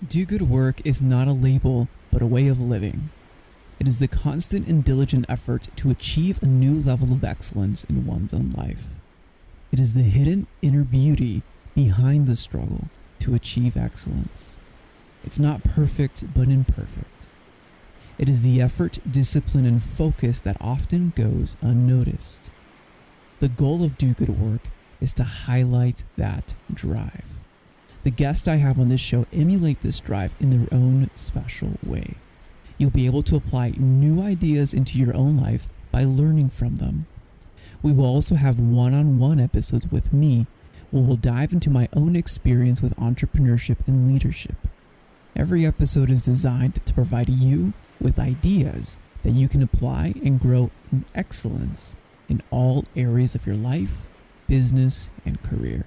Do good work is not a label, but a way of living. It is the constant and diligent effort to achieve a new level of excellence in one's own life. It is the hidden inner beauty behind the struggle to achieve excellence. It's not perfect, but imperfect. It is the effort, discipline, and focus that often goes unnoticed. The goal of Do Good Work is to highlight that drive. The guests I have on this show emulate this drive in their own special way. You'll be able to apply new ideas into your own life by learning from them. We will also have one-on-one episodes with me where we'll dive into my own experience with entrepreneurship and leadership. Every episode is designed to provide you with ideas that you can apply and grow in excellence in all areas of your life, business, and career.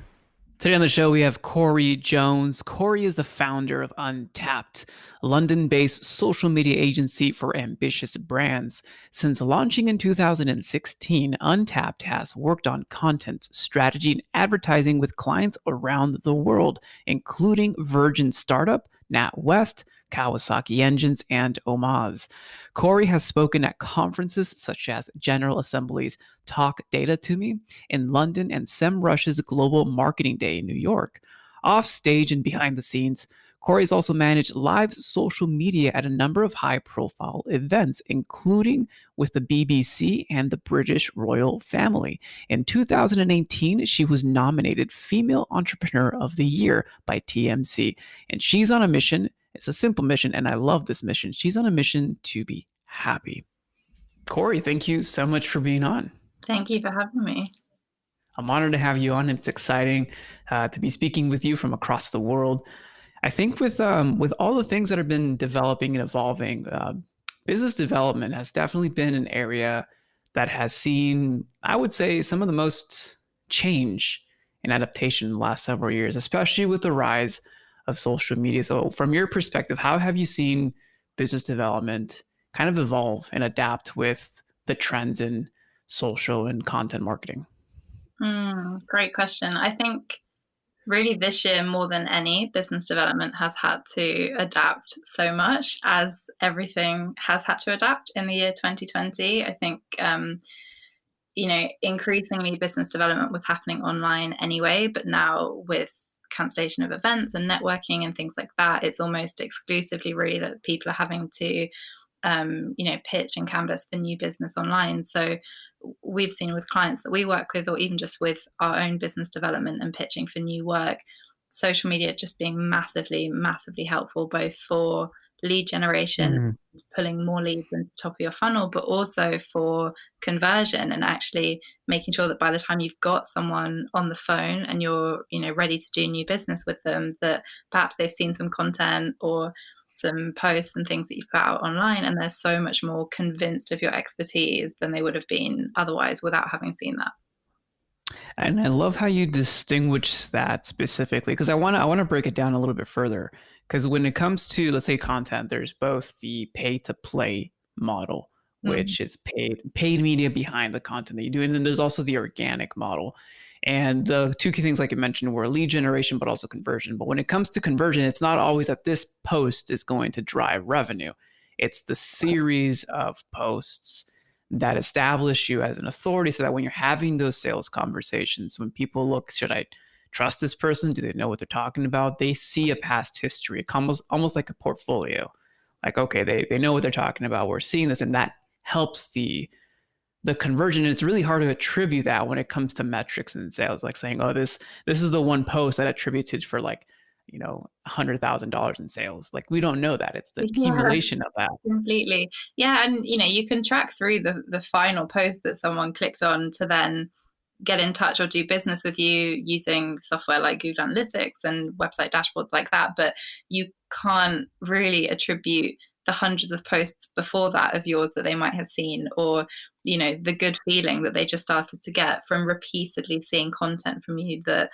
Today on the show, we have Corrie Jones. Corrie is the founder of Untapped, a London-based social media agency for ambitious brands. Since launching in 2016, Untapped has worked on content, strategy, and advertising with clients around the world, including Virgin Startup, NatWest, Kawasaki Engines, and Omaz. Corrie has spoken at conferences such as General Assembly's Talk Data to Me in London and SEMrush's Global Marketing Day in New York. Off stage and behind the scenes, Corrie has also managed live social media at a number of high-profile events, including with the BBC and the British royal family. In 2018, she was nominated Female Entrepreneur of the Year by TMC, and she's on a mission. It's a simple mission, and I love this mission. She's on a mission to be happy. Corrie, thank you so much for being on. Thank you for having me. I'm honored to have you on. It's exciting to be speaking with you from across the world. I think with all the things that have been developing and evolving, business development has definitely been an area that has seen, I would say, some of the most change and adaptation in the last several years, especially with the rise of social media. So from your perspective, how have you seen business development kind of evolve and adapt with the trends in social and content marketing? Great question. I think really this year, more than any, business development has had to adapt so much, as everything has had to adapt in the year 2020. I think, increasingly business development was happening online anyway, but now with cancellation of events and networking and things like that, it's almost exclusively really that people are having to, pitch and canvas for new business online. So we've seen with clients that we work with, or even just with our own business development and pitching for new work, social media just being massively, massively helpful, both for lead generation, pulling more leads into the top of your funnel, but also for conversion and actually making sure that by the time you've got someone on the phone and you're, ready to do new business with them, that perhaps they've seen some content or some posts and things that you've put out online, and they're so much more convinced of your expertise than they would have been otherwise without having seen that. And I love how you distinguish that specifically, because I want to break it down a little bit further. Because when it comes to, let's say, content, there's both the pay to play model, which is paid media behind the content that you do, and then there's also the organic model. And the two key things, like you mentioned, were lead generation, but also conversion. But when it comes to conversion, it's not always that this post is going to drive revenue. It's the series of posts that establish you as an authority, so that when you're having those sales conversations, when people look, should I trust this person? Do they know what they're talking about? They see a past history, almost like a portfolio. Like, okay, they know what they're talking about. We're seeing this, and that helps the conversion. And it's really hard to attribute that when it comes to metrics and sales, like saying, oh, this is the one post that attributed for $100,000 in sales. Like, we don't know that. It's the accumulation of that. Completely. Yeah. And, you can track through the final post that someone clicked on to then get in touch or do business with you using software like Google Analytics and website dashboards like that. But you can't really attribute the hundreds of posts before that of yours that they might have seen, or, the good feeling that they just started to get from repeatedly seeing content from you that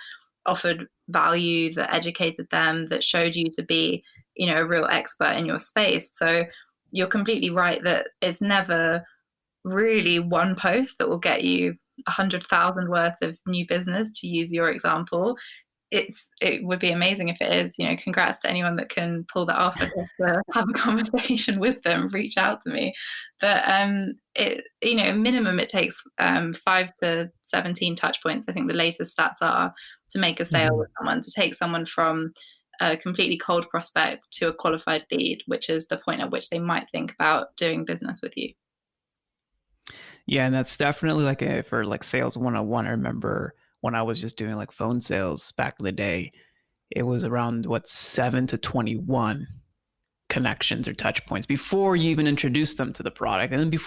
offered value, that educated them, that showed you to be, a real expert in your space. So you're completely right that it's never really one post that will get you 100,000 worth of new business, to use your example. it would be amazing if it is. Congrats to anyone that can pull that off and just have a conversation with them, reach out to me. But minimum it takes 5 to 17 touch points. I think the latest stats are to make a sale with someone, to take someone from a completely cold prospect to a qualified lead, which is the point at which they might think about doing business with you. Yeah, and that's definitely for sales 101. I remember when I was just doing like phone sales back in the day, it was around 7 to 21 connections or touch points before you even introduce them to the product. And then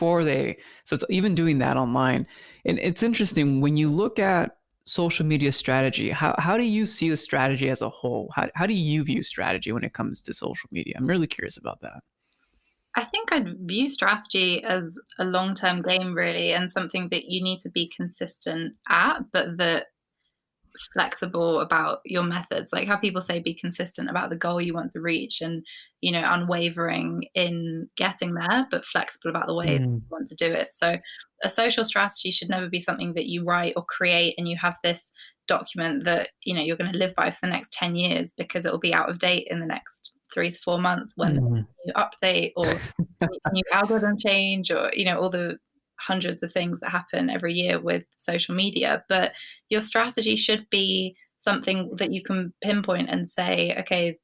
so it's even doing that online. And it's interesting when you look at social media strategy, how do you see the strategy as a whole? How do you view strategy when it comes to social media? I'm really curious about that. I think I'd view strategy as a long-term game, really, and something that you need to be consistent at, but that flexible about your methods. Like how people say, be consistent about the goal you want to reach, and unwavering in getting there, but flexible about the way you want to do it. So a social strategy should never be something that you write or create and you have this document that you're going to live by for the next 10 years, because it will be out of date in the next 3 to 4 months when you update or a new algorithm change, or all the hundreds of things that happen every year with social media. But your strategy should be something that you can pinpoint and say, okay,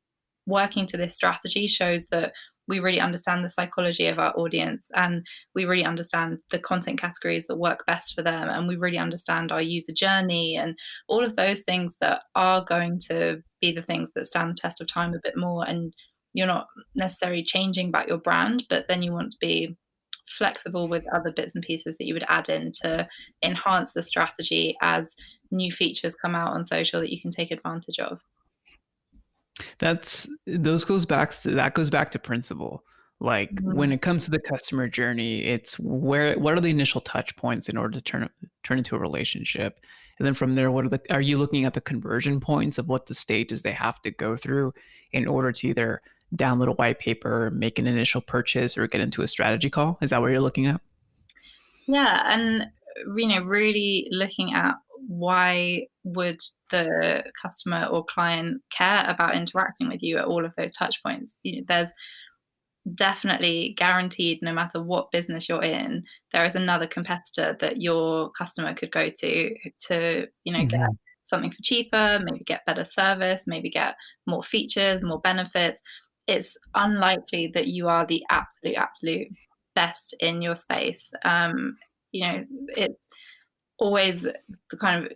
working to this strategy shows that we really understand the psychology of our audience, and we really understand the content categories that work best for them, and we really understand our user journey, and all of those things that are going to be the things that stand the test of time a bit more. And you're not necessarily changing about your brand, but then you want to be flexible with other bits and pieces that you would add in to enhance the strategy as new features come out on social that you can take advantage of. That goes back to principle. Like when it comes to the customer journey, it's what are the initial touch points in order to turn into a relationship, and then from there, are you looking at the conversion points of what the stages they have to go through in order to either download a white paper, make an initial purchase, or get into a strategy call? Is that what you're looking at? Yeah, and really looking at why would the customer or client care about interacting with you at all of those touch points. There's definitely guaranteed, no matter what business you're in, there is another competitor that your customer could go to get something for cheaper, maybe get better service, maybe get more features, more benefits. It's unlikely that you are the absolute best in your space. It's always the kind of,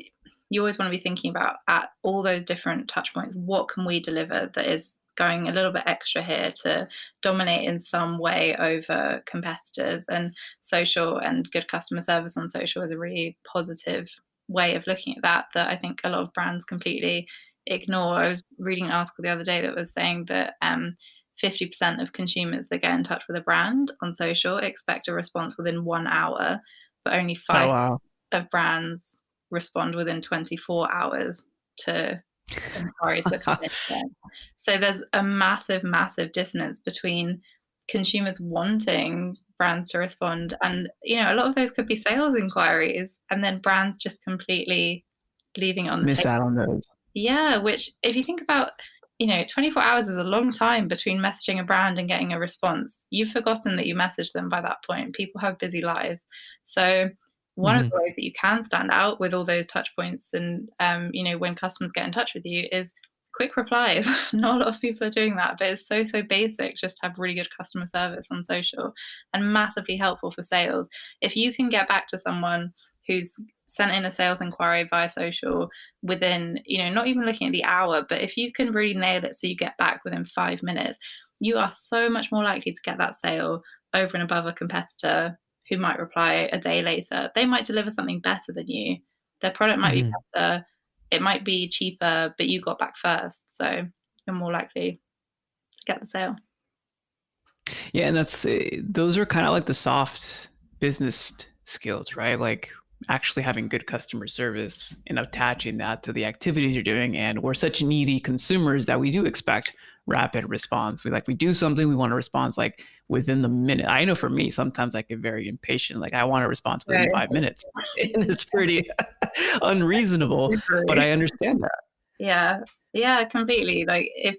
you always want to be thinking about at all those different touch points, what can we deliver that is going a little bit extra here to dominate in some way over competitors. And social and good customer service on social is a really positive way of looking at that I think a lot of brands completely ignore. I was reading an article the other day that was saying that 50% of consumers that get in touch with a brand on social expect a response within 1 hour, but only 5 of brands respond within 24 hours to inquiries that come in. So there's a massive dissonance between consumers wanting brands to respond, and a lot of those could be sales inquiries, and then brands just completely leaving on the miss table. Out on those. Yeah, which if you think about, 24 hours is a long time between messaging a brand and getting a response. You've forgotten that you messaged them by that point. People have busy lives. So one of the ways that you can stand out with all those touch points and, when customers get in touch with you is quick replies. Not a lot of people are doing that, but it's so basic just to have really good customer service on social, and massively helpful for sales. If you can get back to someone who's sent in a sales inquiry via social within, not even looking at the hour, but if you can really nail it so you get back within 5 minutes, you are so much more likely to get that sale over and above a competitor who might reply a day later. They might deliver something better than you. Their product might be better. It might be cheaper, but you got back first. So you're more likely to get the sale. Yeah, and those are kind of like the soft business skills, right? Like actually having good customer service and attaching that to the activities you're doing. And we're such needy consumers that we do expect rapid response. We do something, we want a response like within the minute. I know for me, sometimes I get very impatient. Like I want a response within 5 minutes. And it's pretty unreasonable, but I understand that. Yeah. Yeah, completely. Like if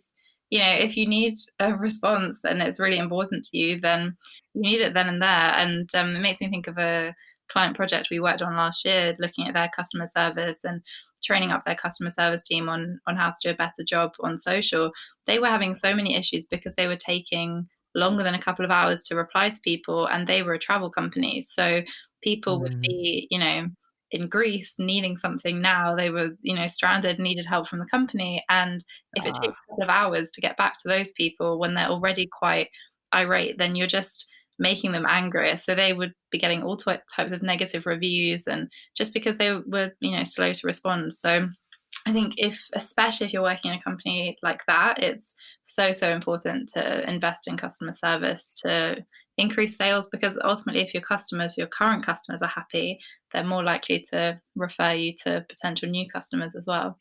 you need a response and it's really important to you, then you need it then and there. And it makes me think of a client project we worked on last year, looking at their customer service and training up their customer service team on how to do a better job on social. They were having so many issues because they were taking longer than a couple of hours to reply to people, and they were a travel company. So people would Mm. be, in Greece needing something now. They were, stranded, needed help from the company. And if it takes Ah. a couple of hours to get back to those people when they're already quite irate, then you're just making them angrier. So they would be getting all types of negative reviews, and just because they were, slow to respond. So I think especially if you're working in a company like that, it's so, so important to invest in customer service to increase sales, because ultimately if your current customers are happy, they're more likely to refer you to potential new customers as well.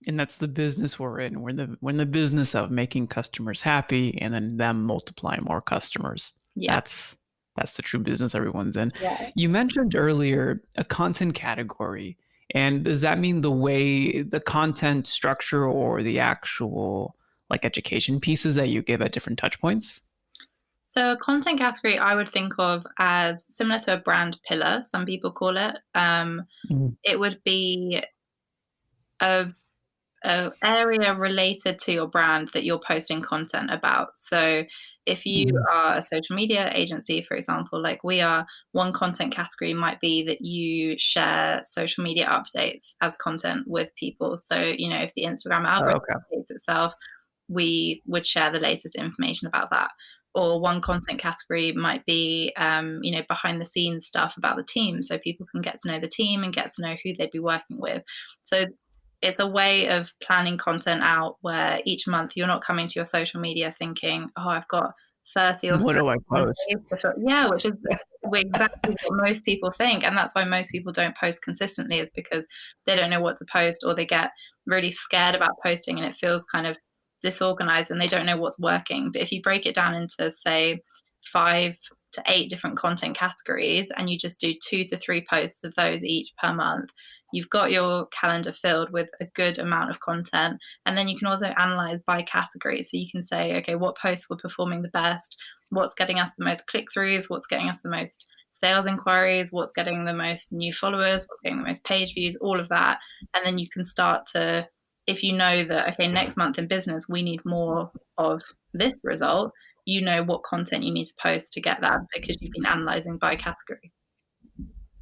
And that's the business we're in. We're in the business of making customers happy and then them multiplying more customers. Yeah. That's the true business everyone's in. Yeah. You mentioned earlier a content category. And does that mean the way the content structure or the actual like education pieces that you give at different touch points? So a content category I would think of as similar to a brand pillar, some people call it. Mhm. It would be a area related to your brand that you're posting content about. So if you Mhm. are a social media agency, for example, like we are, one content category might be that you share social media updates as content with people. So, if the Instagram Oh, algorithm okay. updates itself, we would share the latest information about that. Or one content category might be, behind the scenes stuff about the team. So people can get to know the team and get to know who they'd be working with. So it's a way of planning content out where each month you're not coming to your social media thinking, oh, I've got 30 or What do I 31 post? days to yeah, which is exactly what most people think. And that's why most people don't post consistently, is because they don't know what to post, or they get really scared about posting and it feels kind of disorganized and they don't know what's working. But if you break it down into, say, 5 to 8 different content categories, and you just do 2 to 3 posts of those each per month, you've got your calendar filled with a good amount of content. And then you can also analyze by category. So you can say, okay, what posts were performing the best? What's getting us the most click throughs? What's getting us the most sales inquiries? What's getting the most new followers? What's getting the most page views? All of that. And then you can start to, if you know that, okay, next month in business, we need more of this result, you know what content you need to post to get that, because you've been analyzing by category.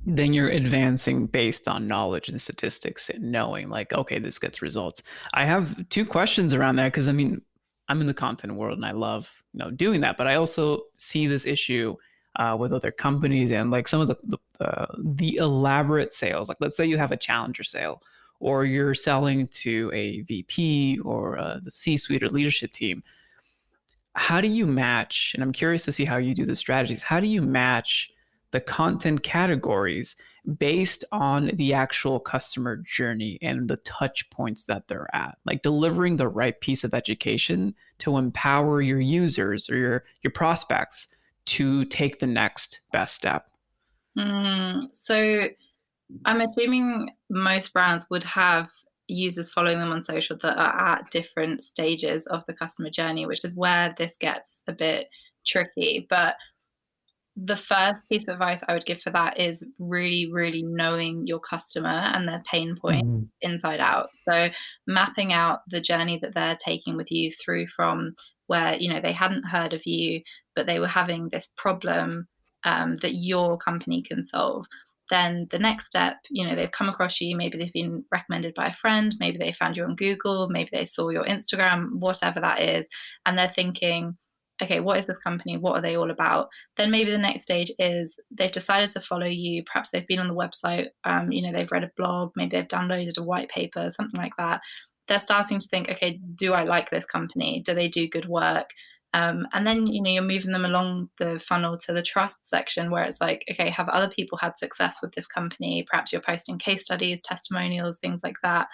Then you're advancing based on knowledge and statistics and knowing like, okay, this gets results. I have two questions around that because I mean, I'm in the content world and I love doing that, but I also see this issue with other companies and like some of the elaborate sales. Like, let's say you have a challenger sale, or you're selling to a VP or the C-suite or leadership team. How do you match, and I'm curious to see how you do the strategies, how do you match the content categories based on the actual customer journey and the touch points that they're at, like delivering the right piece of education to empower your users or your prospects to take the next best step? So I'm assuming most brands would have users following them on social that are at different stages of the customer journey, which is where this gets a bit tricky. But the first piece of advice I would give for that is really, really knowing your customer and their pain points Mhm. inside out. So mapping out the journey that they're taking with you through from where, they hadn't heard of you, but they were having this problem that your company can solve. Then the next step, they've come across you, maybe they've been recommended by a friend, maybe they found you on Google, maybe they saw your Instagram, whatever that is, and they're thinking, okay, what is this company? What are they all about? Then maybe the next stage is they've decided to follow you. Perhaps they've been on the website, they've read a blog, maybe they've downloaded a white paper, something like that. They're starting to think, okay, do I like this company? Do they do good work? And then, you're moving them along the funnel to the trust section, where it's like, okay, have other people had success with this company? Perhaps you're posting case studies, testimonials, things like that.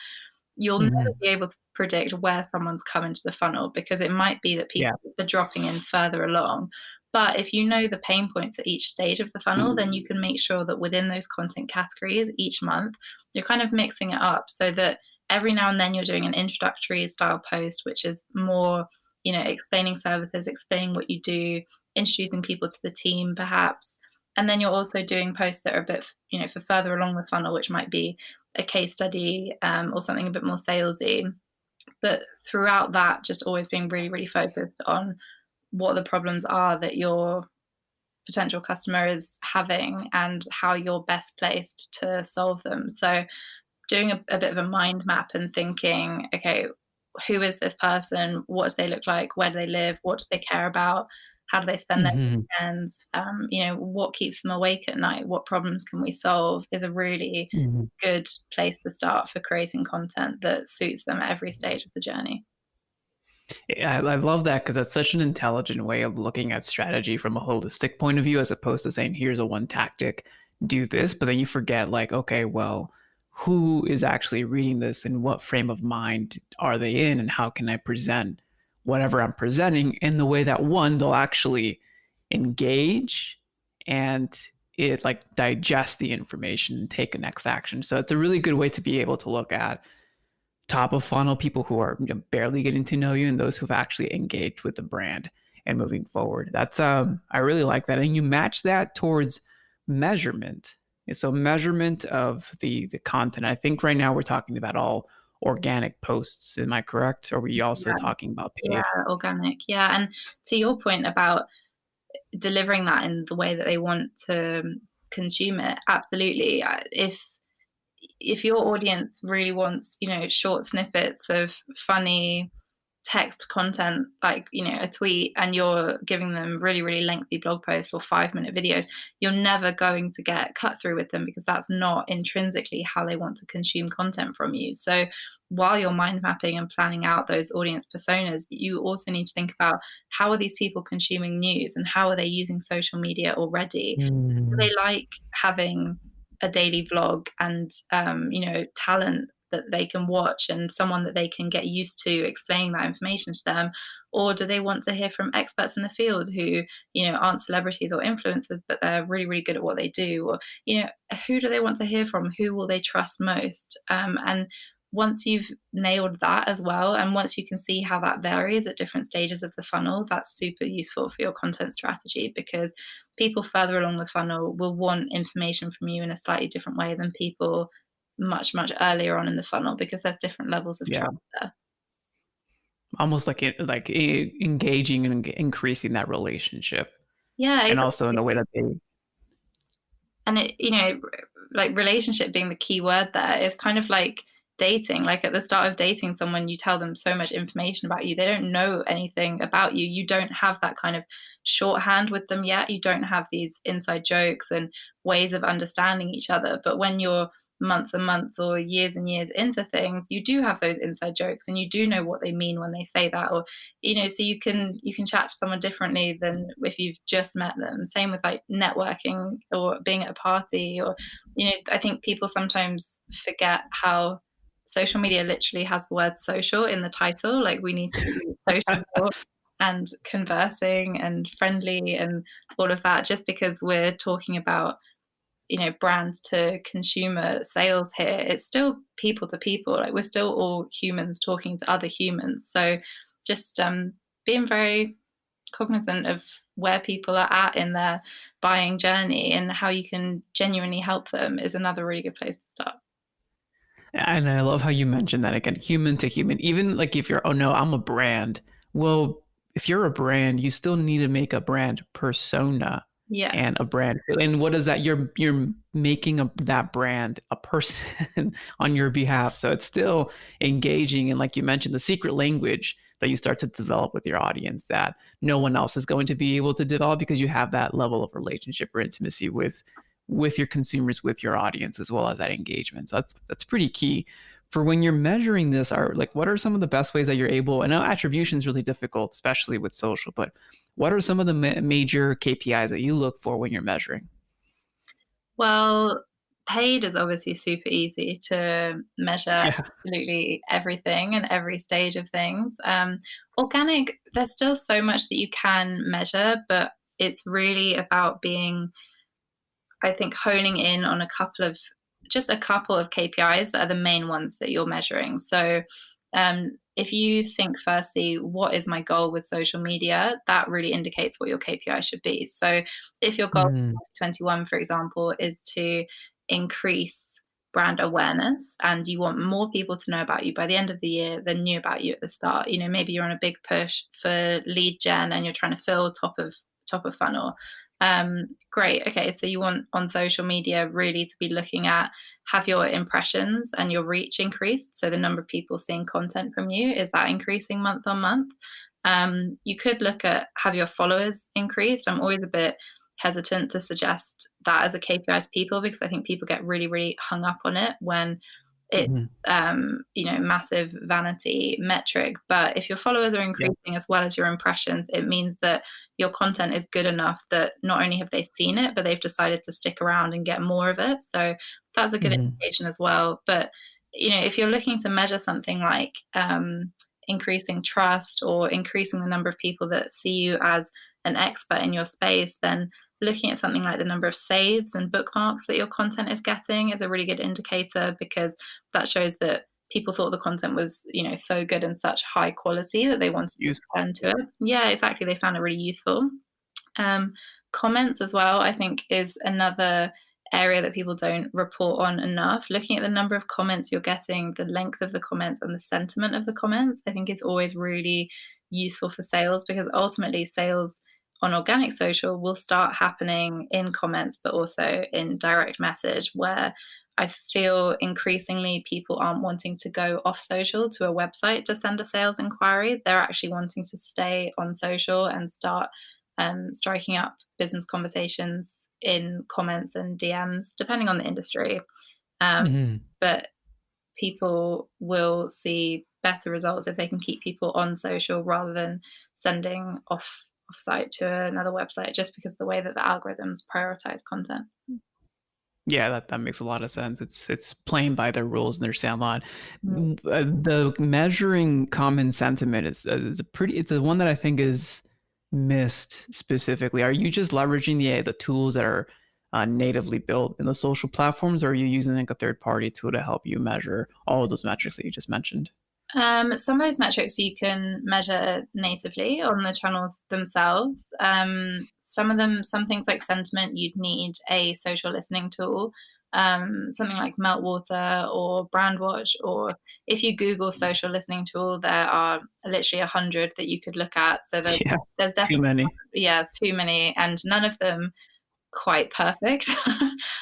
You'll never Mhm. be able to predict where someone's come into the funnel, because it might be that Yeah. people are dropping in further along. But if you know the pain points at each stage of the funnel, then you can make sure that within those content categories each month, you're kind of mixing it up so that every now and then you're doing an introductory style post, which is more, explaining services, explaining what you do, introducing people to the team perhaps. And then you're also doing posts that are a bit, for further along the funnel, which might be a case study or something a bit more salesy. But throughout that, just always being really, really focused on what the problems are that your potential customer is having and how you're best placed to solve them. So doing a bit of a mind map and thinking, okay, who is this person? What do they look like? Where do they live? What do they care about? How do they spend their weekends? What keeps them awake at night? What problems can we solve? Is a really good place to start for creating content that suits them at every stage of the journey. I love that because that's such an intelligent way of looking at strategy from a holistic point of view, as opposed to saying, here's a one tactic, do this. But then you forget, like, okay, well, who is actually reading this and what frame of mind are they in, and how can I present whatever I'm presenting in the way that, one, they'll actually engage and it like digest the information and take a next action. So it's a really good way to be able to look at top of funnel people who are barely getting to know you and those who've actually engaged with the brand and moving forward. That's I really like that. And you match that towards measurement. And so measurement of the content. I think right now we're talking about all organic posts. Am I correct? Or are we also talking about paid? Yeah, organic. Yeah. And to your point about delivering that in the way that they want to consume it, absolutely. If your audience really wants, short snippets of funny text content, like, a tweet, and you're giving them really, really lengthy blog posts or 5-minute videos, you're never going to get cut through with them because that's not intrinsically how they want to consume content from you. So while you're mind mapping and planning out those audience personas, you also need to think about how are these people consuming news and how are they using social media already? Do they like having a daily vlog and talent that they can watch and someone that they can get used to explaining that information to them? Or do they want to hear from experts in the field who aren't celebrities or influencers, but they're really, really good at what they do? Or who do they want to hear from? Who will they trust most? And once you've nailed that as well, and once you can see how that varies at different stages of the funnel, that's super useful for your content strategy, because people further along the funnel will want information from you in a slightly different way than people much, much earlier on in the funnel, because there's different levels of trust there. Almost like engaging and increasing that relationship. Yeah, exactly. And also in the way that they... And it, like relationship being the key word there is kind of like dating. Like at the start of dating someone, you tell them so much information about you. They don't know anything about you. You don't have that kind of shorthand with them yet. You don't have these inside jokes and ways of understanding each other. But when you're months and months or years and years into things, you do have those inside jokes and you do know what they mean when they say that, or so you can chat to someone differently than if you've just met them. Same with like networking or being at a party, or I think people sometimes forget how social media literally has the word social in the title. Like we need to be social and conversing and friendly and all of that, just because we're talking about brand to consumer sales here. It's still people to people. Like we're still all humans talking to other humans. So just being very cognizant of where people are at in their buying journey and how you can genuinely help them is another really good place to start. And I love how you mentioned that again, human to human. Even like if you're, oh no, I'm a brand. Well, if you're a brand, you still need to make a brand persona. Yeah. And a brand. And what is that? You're making that brand a person on your behalf. So it's still engaging. And like you mentioned, the secret language that you start to develop with your audience that no one else is going to be able to develop, because you have that level of relationship or intimacy with your consumers, with your audience, as well as that engagement. So that's pretty key. For when you're measuring this, what are some of the best ways that you're able? I know attribution is really difficult, especially with social, but what are some of the major KPIs that you look for when you're measuring? Well, paid is obviously super easy to measure absolutely everything and every stage of things. Organic, there's still so much that you can measure, but it's really about being, I think, honing in on a couple of just a couple of KPIs that are the main ones that you're measuring. So if you think firstly, what is my goal with social media, that really indicates what your KPI should be. So if your goal for 2021, for example, is to increase brand awareness and you want more people to know about you by the end of the year than knew about you at the start, maybe you're on a big push for lead gen and you're trying to fill top of funnel. Great. Okay. So you want on social media really to be looking at, have your impressions and your reach increased? So the number of people seeing content from you, is that increasing month on month? You could look at, have your followers increased? I'm always a bit hesitant to suggest that as a KPI to people, because I think people get really, really hung up on it when it's massive vanity metric. But if your followers are increasing as well as your impressions, it means that your content is good enough that not only have they seen it, but they've decided to stick around and get more of it. So that's a good indication as well. But if you're looking to measure something like increasing trust or increasing the number of people that see you as an expert in your space, then looking at something like the number of saves and bookmarks that your content is getting is a really good indicator, because that shows that people thought the content was, so good and such high quality that they wanted to turn to it. Yeah, exactly. They found it really useful. Comments as well, I think, is another area that people don't report on enough. Looking at the number of comments you're getting, the length of the comments and the sentiment of the comments, I think is always really useful for sales, because ultimately sales on organic social will start happening in comments, but also in direct message, where I feel increasingly people aren't wanting to go off social to a website to send a sales inquiry. They're actually wanting to stay on social and start striking up business conversations in comments and DMs, depending on the industry. But people will see better results if they can keep people on social rather than sending off site to another website, just because of the way that the algorithms prioritize content. Yeah, that makes a lot of sense. It's playing by their rules and their sandlot. The measuring common sentiment is it's a one that I think is missed specifically. Are you just leveraging the tools that are natively built in the social platforms, or are you using like a third-party tool to help you measure all of those metrics that you just mentioned? Some of those metrics you can measure natively on the channels themselves. Some things like sentiment, you'd need a social listening tool, something like Meltwater or Brandwatch, or if you Google social listening tool, there are literally 100 that you could look at. So there's definitely too many. Yeah, too many, and none of them quite perfect.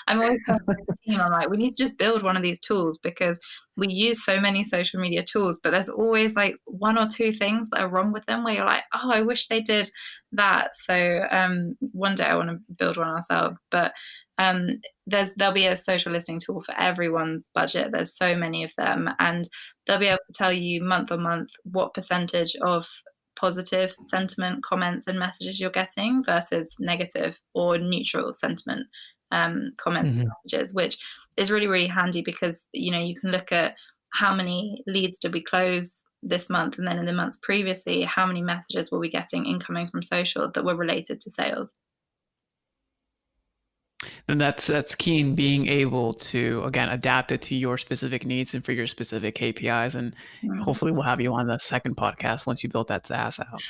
I'm always telling the team, I'm like, we need to just build one of these tools, because we use so many social media tools, but there's always like one or two things that are wrong with them where you're like, oh, I wish they did that. So one day I want to build one ourselves, but there'll be a social listening tool for everyone's budget. There's so many of them, and they'll be able to tell you month on month what percentage of positive sentiment, comments and messages you're getting versus negative or neutral sentiment, comments and messages, which is really, really handy, because you can look at how many leads did we close this month, and then in the months previously, how many messages were we getting incoming from social that were related to sales. Then that's key in being able to, again, adapt it to your specific needs and for your specific KPIs. And hopefully we'll have you on the second podcast once you build that SaaS out.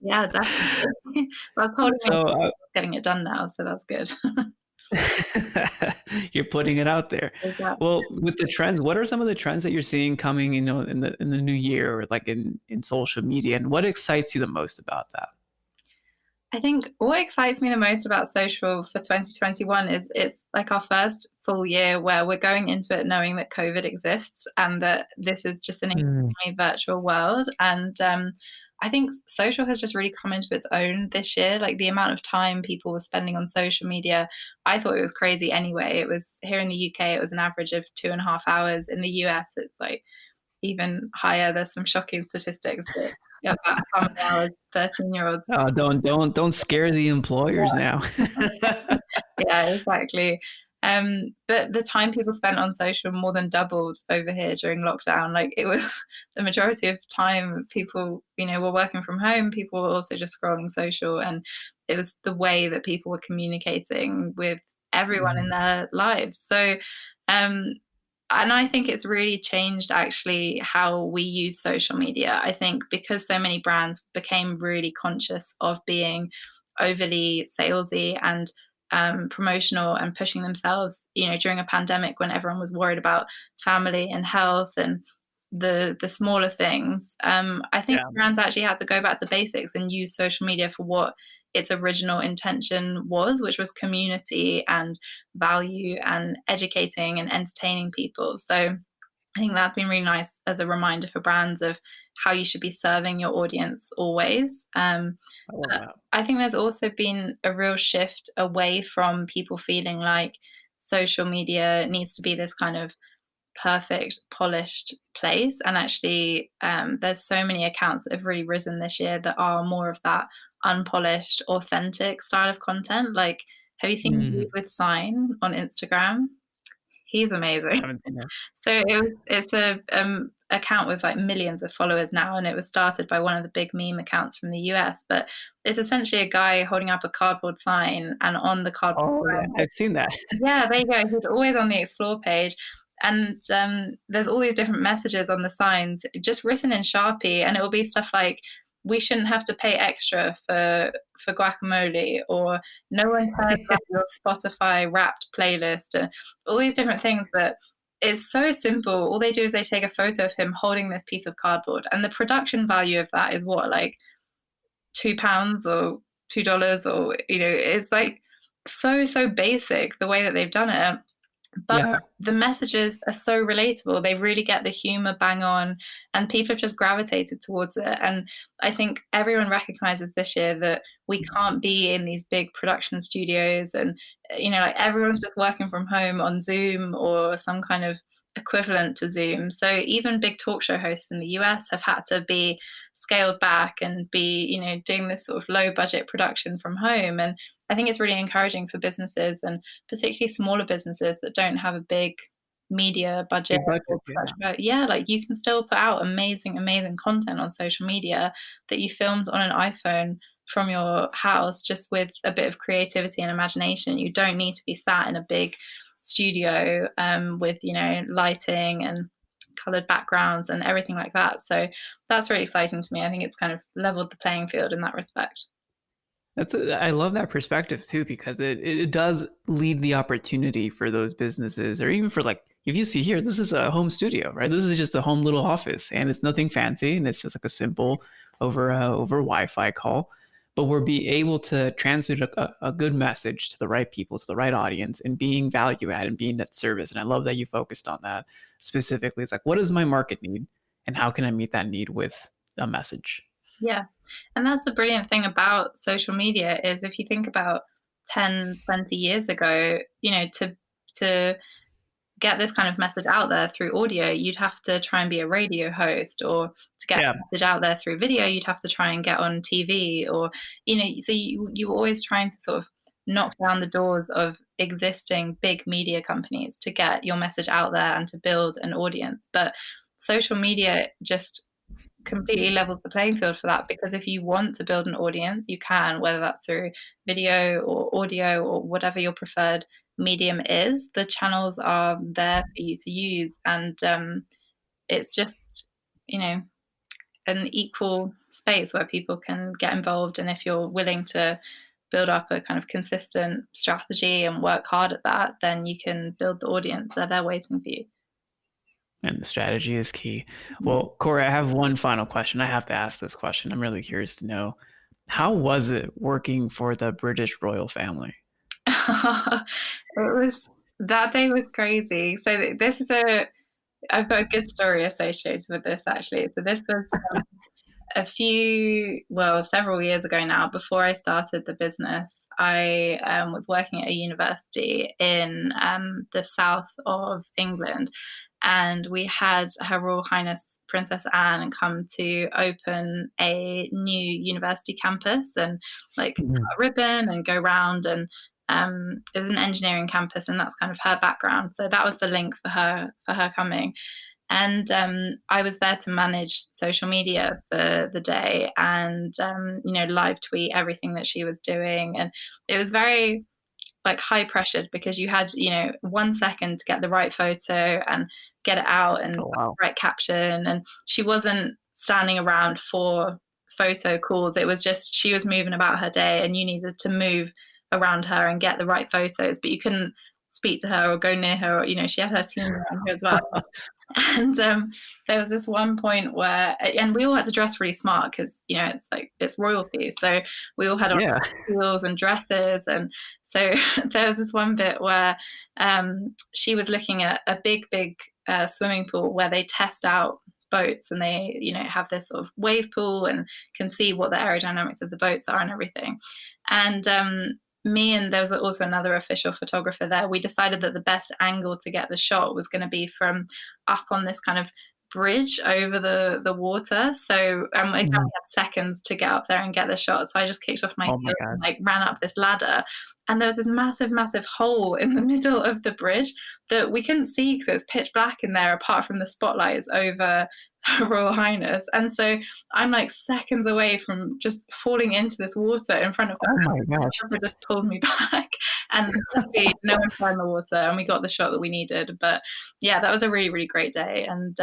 Yeah, definitely. Well, I was getting it done now, so that's good. You're putting it out there. Exactly. Well, with the trends, what are some of the trends that you're seeing coming, in the new year, or like in social media, and what excites you the most about that? I think what excites me the most about social for 2021 is it's like our first full year where we're going into it knowing that COVID exists and that this is just an increasingly virtual world. And I think social has just really come into its own this year. Like the amount of time people were spending on social media, I thought it was crazy anyway. It was here in the UK, it was an average of 2.5 hours. In the US, it's like even higher. There's some shocking statistics that about how many hours 13-year-olds. Oh, don't scare the employers now. Yeah, exactly. But the time people spent on social more than doubled over here during lockdown. Like it was the majority of time people, were working from home. People were also just scrolling social, and it was the way that people were communicating with everyone in their lives. So, and I think it's really changed actually how we use social media. I think because so many brands became really conscious of being overly salesy and promotional and pushing themselves, during a pandemic when everyone was worried about family and health and the smaller things. I think brands actually had to go back to basics and use social media for what its original intention was, which was community and value and educating and entertaining people. So I think that's been really nice as a reminder for brands of how you should be serving your audience always. I think there's also been a real shift away from people feeling like social media needs to be this kind of perfect, polished place. And actually, there's so many accounts that have really risen this year that are more of that unpolished, authentic style of content. Like, have you seen Dude with Sign on Instagram? He's amazing. So it's a account with like millions of followers now, and it was started by one of the big meme accounts from the US. But it's essentially a guy holding up a cardboard sign, and on the cardboard sign, I've seen that. Yeah, there you go. He's always on the explore page. And there's all these different messages on the signs just written in Sharpie, and it will be stuff like, we shouldn't have to pay extra for guacamole, or no one cares about your Spotify wrapped playlist, and all these different things that is so simple. All they do is they take a photo of him holding this piece of cardboard, and the production value of that is what, like £2 or $2, or it's like so basic the way that they've done it. But the messages are so relatable. They really get the humor bang on, and people have just gravitated towards it. And I think everyone recognizes this year that we can't be in these big production studios, and like everyone's just working from home on Zoom or some kind of equivalent to Zoom. So even big talk show hosts in the US have had to be scaled back and be, doing this sort of low budget production from home. And I think it's really encouraging for businesses, and particularly smaller businesses that don't have a big media budget. Like you can still put out amazing content on social media that you filmed on an iPhone from your house, just with a bit of creativity and imagination. You don't need to be sat in a big studio with lighting and colored backgrounds and everything like that. So that's really exciting to me. I think it's kind of leveled the playing field in that respect. I love that perspective too, because it does leave the opportunity for those businesses, or even for, like, if you see here, this is a home studio, right? This is just a home little office, and it's nothing fancy, and it's just like a simple over Wi-Fi call. But we're be able to transmit a good message to the right people, to the right audience, and being value add and being that service. And I love that you focused on that specifically. It's like, what does my market need, and how can I meet that need with a message? Yeah. And that's the brilliant thing about social media, is if you think about 10, 20 years ago, to get this kind of message out there through audio, you'd have to try and be a radio host, or to get a message out there through video, you'd have to try and get on TV, or, so you're always trying to sort of knock down the doors of existing big media companies to get your message out there and to build an audience. But social media just completely levels the playing field for that, because if you want to build an audience, you can, whether that's through video or audio or whatever your preferred medium is. The channels are there for you to use, and it's just an equal space where people can get involved. And if you're willing to build up a kind of consistent strategy and work hard at that, then you can build the audience. They're there waiting for you. And the strategy is key. Well, Corrie, I have one final question. I have to ask this question. I'm really curious to know, how was it working for the British royal family? That day was crazy. So I've got a good story associated with this, actually. So this was several years ago now. Before I started the business, I was working at a university in the south of England. And we had Her Royal Highness Princess Anne come to open a new university campus, and cut a ribbon and go round. And it was an engineering campus, and that's kind of her background. So that was the link for her coming. And I was there to manage social media for the day, and live tweet everything that she was doing. And it was very like high pressured, because you had, 1 second to get the right photo and get it out and Oh, wow. right caption. And she wasn't standing around for photo calls. It was just, she was moving about her day and you needed to move around her and get the right photos, but you couldn't speak to her or go near her, or, she had her team around her as well. And there was this one point where, and we all had to dress really smart because, it's royalty. So we all had on heels and dresses. And so there was this one bit where she was looking at a big swimming pool where they test out boats, and they, have this sort of wave pool and can see what the aerodynamics of the boats are and everything. And me and there was also another official photographer there, we decided that the best angle to get the shot was going to be from up on this kind of bridge over the water. So again, we had seconds to get up there and get the shot. So I just kicked off my heels and ran up this ladder, and there was this massive hole in the middle of the bridge that we couldn't see because it was pitch black in there, apart from the spotlights over Her Royal Highness. And so I'm like seconds away from just falling into this water in front of her. Oh my gosh. It just pulled me back, and luckily no one fell in the water, and we got the shot that we needed. But yeah, that was a really great day. And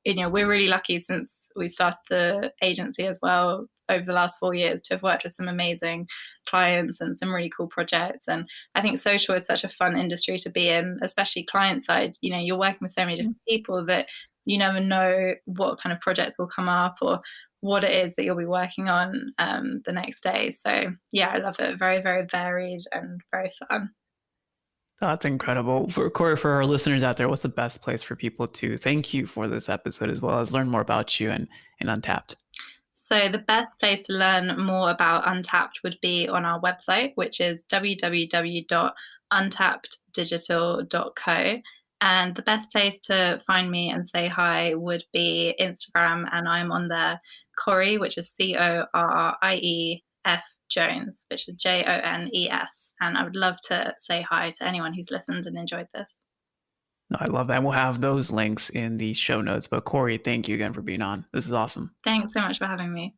we're really lucky, since we started the agency as well over the last 4 years, to have worked with some amazing clients and some really cool projects. And I think social is such a fun industry to be in, especially client side. You're working with so many different people that you never know what kind of projects will come up or what it is that you'll be working on the next day. So yeah, I love it. Very, very varied and very fun. Oh, that's incredible. For Corrie, for our listeners out there, what's the best place for people to thank you for this episode, as well as learn more about you and Untapped? So the best place to learn more about Untapped would be on our website, which is www.untappeddigital.co. And the best place to find me and say hi would be Instagram, and I'm on there, Corrie, which is CORRIEF Jones, which is JONES. And I would love to say hi to anyone who's listened and enjoyed this. No, I love that. We'll have those links in the show notes. But Corrie, thank you again for being on. This is awesome. Thanks so much for having me.